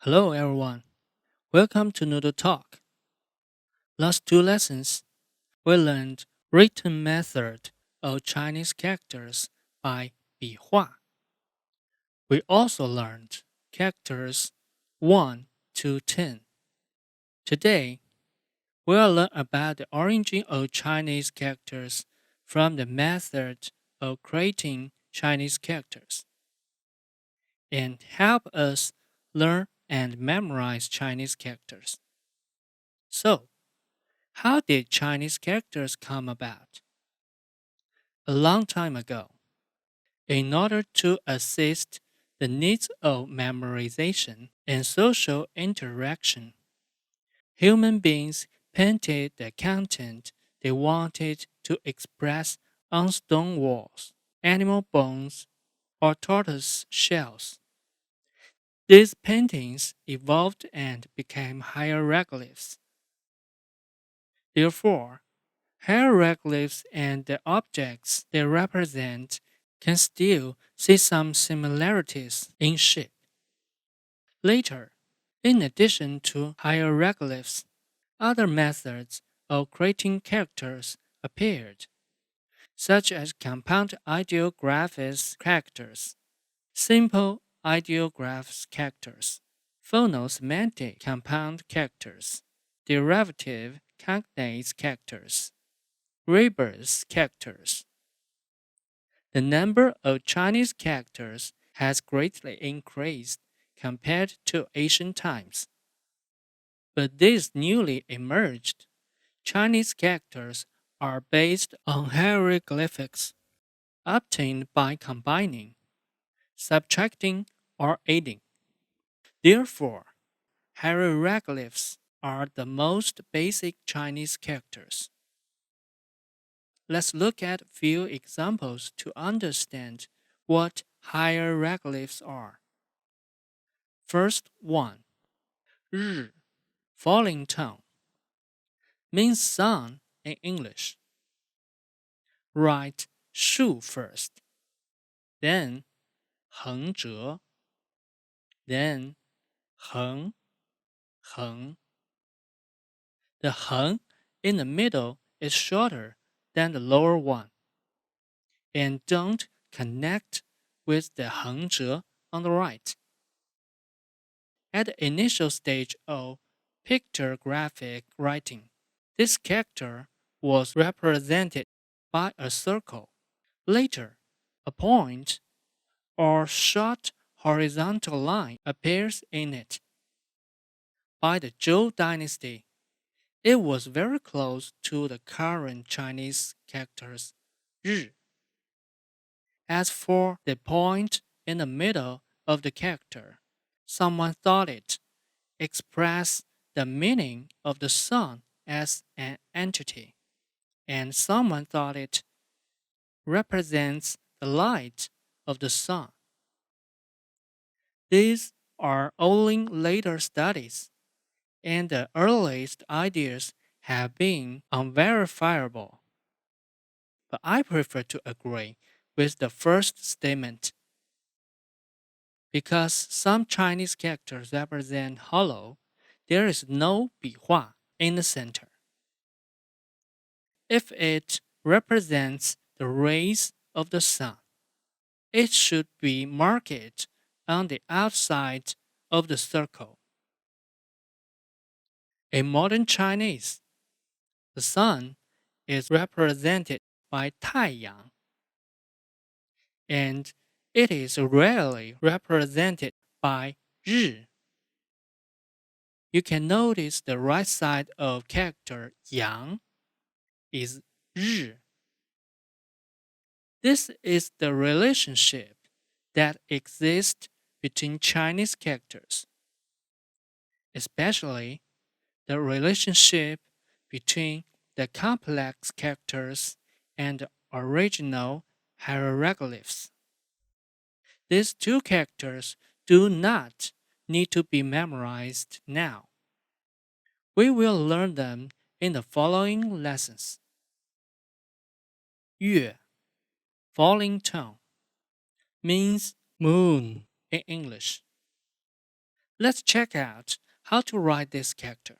Hello everyone, welcome to Noodle Talk. Last two lessons, we learned written method of Chinese characters by 笔画. We also learned characters 1 to 10. Today, we'll learn about the origin of Chinese characters from the method of creating Chinese characters and help us learn and memorize Chinese characters. So, how did Chinese characters come about? A long time ago, in order to assist the needs of memorization and social interaction, human beings painted the content they wanted to express on stone walls, animal bones, or tortoise shells. These paintings evolved and became hieroglyphs. Therefore, hieroglyphs and the objects they represent can still see some similarities in shape. Later, in addition to hieroglyphs, other methods of creating characters appeared, such as compound ideographic characters, simple ideographic characters, phonosemantic compound characters, derivative cognate characters, rebus characters. The number of Chinese characters has greatly increased compared to ancient times. But these newly emerged Chinese characters are based on hieroglyphics obtained by combining, subtracting, or adding. Therefore, hieroglyphs are the most basic Chinese characters. Let's look at a few examples to understand what hieroglyphs are. First one, 日, falling tone, means sun in English. Write 树 first, then 横折, then 横, 横. The 横 in the middle is shorter than the lower one, and don't connect with the 横折 on the right. At the initial stage of pictographic writing, this character was represented by a circle. Later, a point or short horizontal line appears in it. By the Zhou dynasty, it was very close to the current Chinese characters 日. As for the point in the middle of the character, someone thought it expressed the meaning of the sun as an entity, and someone thought it represents the light of the sun. These are only later studies, and the earliest ideas have been unverifiable. But I prefer to agree with the first statement. Because some Chinese characters represent hollow, there is no 笔画 in the center. If it represents the rays of the sun, it should be marked on the outside of the circle. In modern Chinese, the sun is represented by 太阳, and it is rarely represented by 日. You can notice the right side of character 阳 is 日. This is the relationship that exists between Chinese characters, especially the relationship between the complex characters and the original hieroglyphs. These two characters do not need to be memorized now. We will learn them in the following lessons. 月, falling tone, means moon in English. Let's check out how to write this character.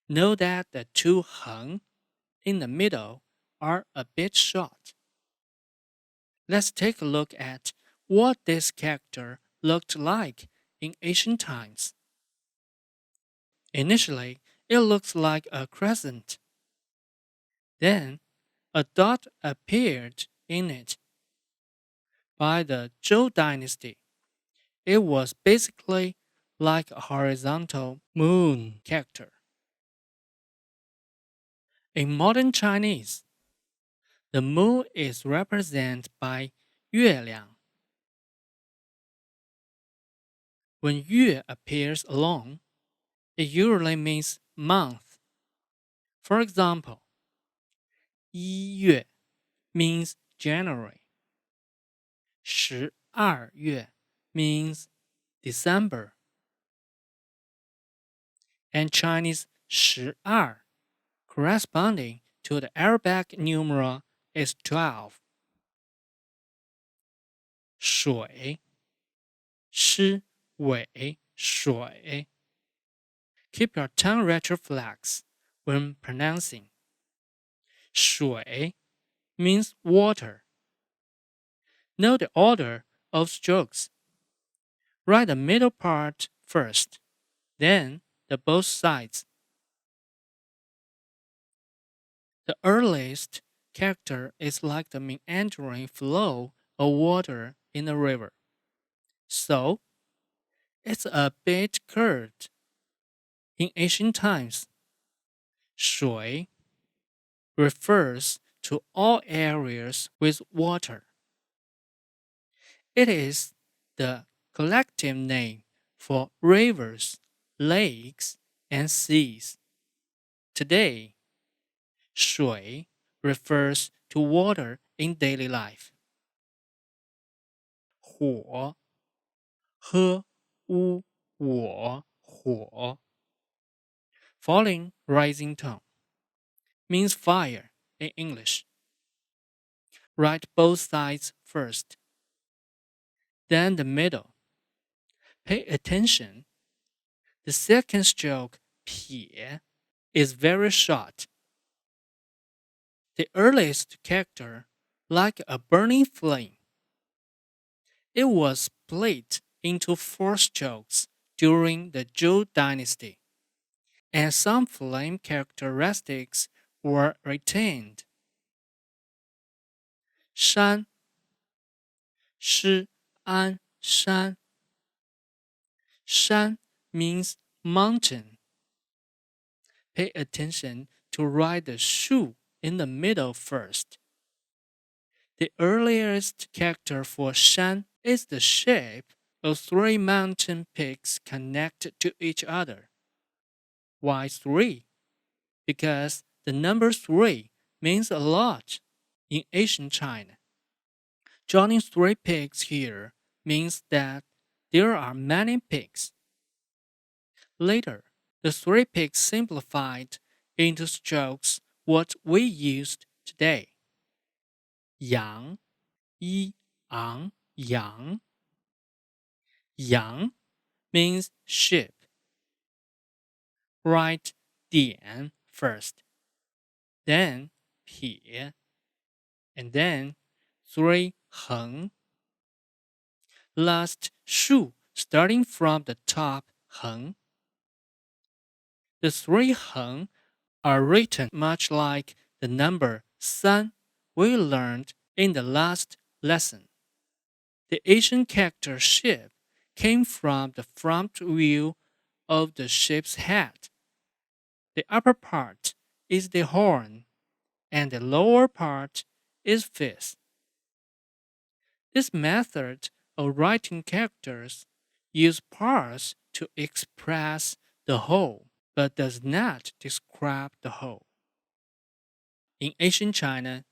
Know that the two heng in the middle are a bit short. Let's take a look at what this character looked like in ancient times. Initially, it looks like a crescent. Then, a dot appeared in it. By the Zhou dynasty, it was basically like a horizontal moon character. In modern Chinese, the moon is represented by 月亮. When 月 appears alone, it usually means month. For example, 1月 means January. 12月 means December. And Chinese 12 corresponding to the Arabic numeral is 12. 水 shi wei shui. Keep your tongue retroflex when pronouncing. 水 means water. Know the order of strokes. Write the middle part first, then the both sides. The earliest character is like the meandering flow of water in a river. So, it's a bit curved. In ancient times, 水 refers to all areas with water. It is the collective name for rivers, lakes, and seas. Today, 水 refers to water in daily life. 火 喝 u 我 火 falling rising tone means fire in English. Write both sides first, then the middle. Pay attention. The second stroke, 撇, is very short. The earliest character, like a burning flame. It was split into 4 strokes during the Zhou dynasty, and some flame characteristics were retained. 山 shi an shan. Shan means mountain. Pay attention to write the shu in the middle first. The earliest character for shan is the shape of 3 mountain peaks connected to each other. Why 3? Because the number 3 means a lot in ancient China. Joining 3 peaks here means that there are many peaks. Later, the 3 peaks simplified into strokes what we used today. Yang, yi, ang, yang. Yang means ship. Write 点 first, then 撇, and then 3 heng. Last shu starting from the top heng. The 3 heng are written much like the number 3 we learned in the last lesson. The Asian character ship came from the front view of the ship's head. The upper part is the horn, and the lower part is fish. This method of writing characters uses parts to express the whole, but does not describe the whole. In ancient China,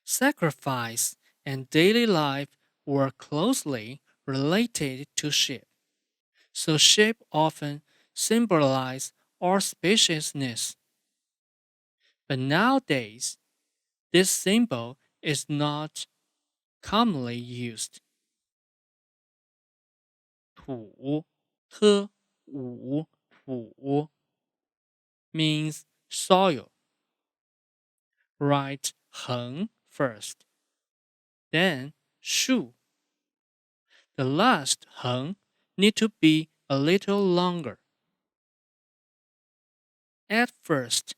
sacrifice and daily life were closely related to sheep. So sheep often symbolize auspiciousness. But nowadays, this symbol is not commonly used. 土 h, wu, wu means soil. Write 横 first, then 树. The last 横 need to be a little longer. At first,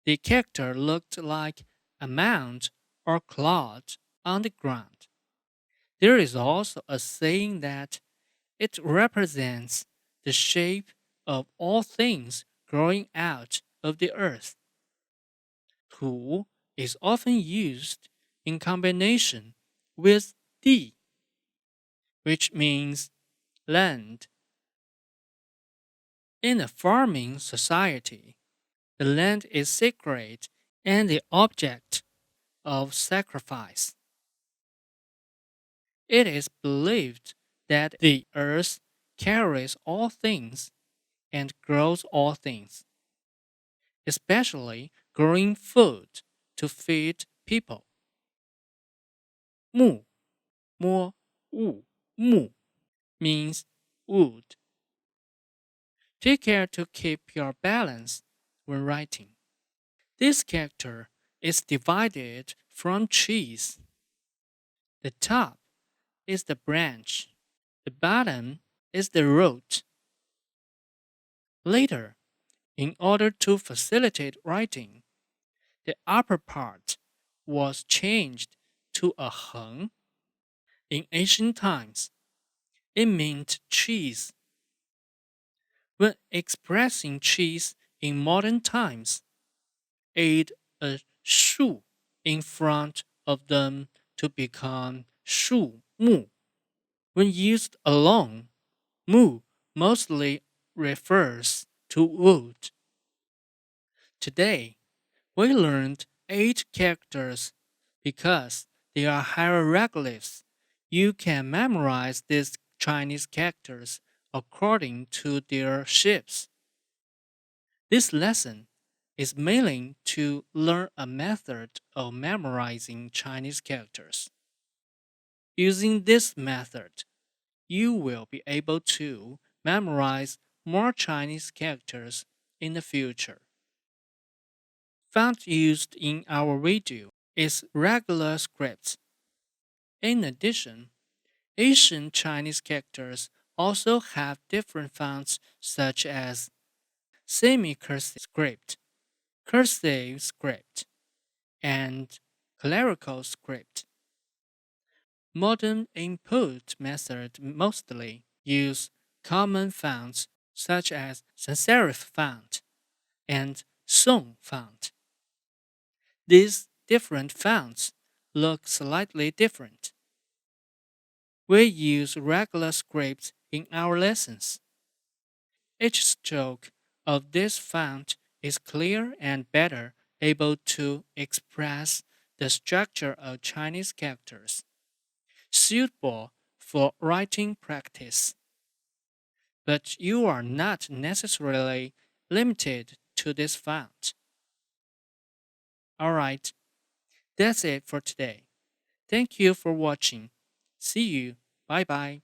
the character looked like a mound or clod on the ground. There is also a saying that it represents the shape of all things growing out of the earth. 土 is often used in combination with 地, which means land. In a farming society, the land is sacred and the object of sacrifice. It is believed that the earth carries all things and grows all things, especially growing food to feed people. 木 摸 物 木 means wood. Take care to keep your balance when writing. This character is divided from trees. The top is the branch. The bottom is the root. Later, in order to facilitate writing, the upper part was changed to a 横. In ancient times, it meant cheese. When expressing cheese in modern times, add a 树 in front of them to become 树木. When used alone, 木 mostly refers to wood. Today, we learned 8 characters because they are hieroglyphs. You can memorize these Chinese characters according to their shapes. This lesson is mainly to learn a method of memorizing Chinese characters. Using this method, you will be able to memorize more Chinese characters in the future. Font used in our video is regular script. In addition, Asian Chinese characters also have different fonts such as semi-cursive script, cursive script, and clerical script. Modern input methods mostly use common fonts such as sans serif font and Song font. These different fonts look slightly different. We use regular scripts in our lessons. Each stroke of this font is clear and better able to express the structure of Chinese characters, suitable for writing practice. But you are not necessarily limited to this font. Alright, that's it for today. Thank you for watching. See you. Bye bye.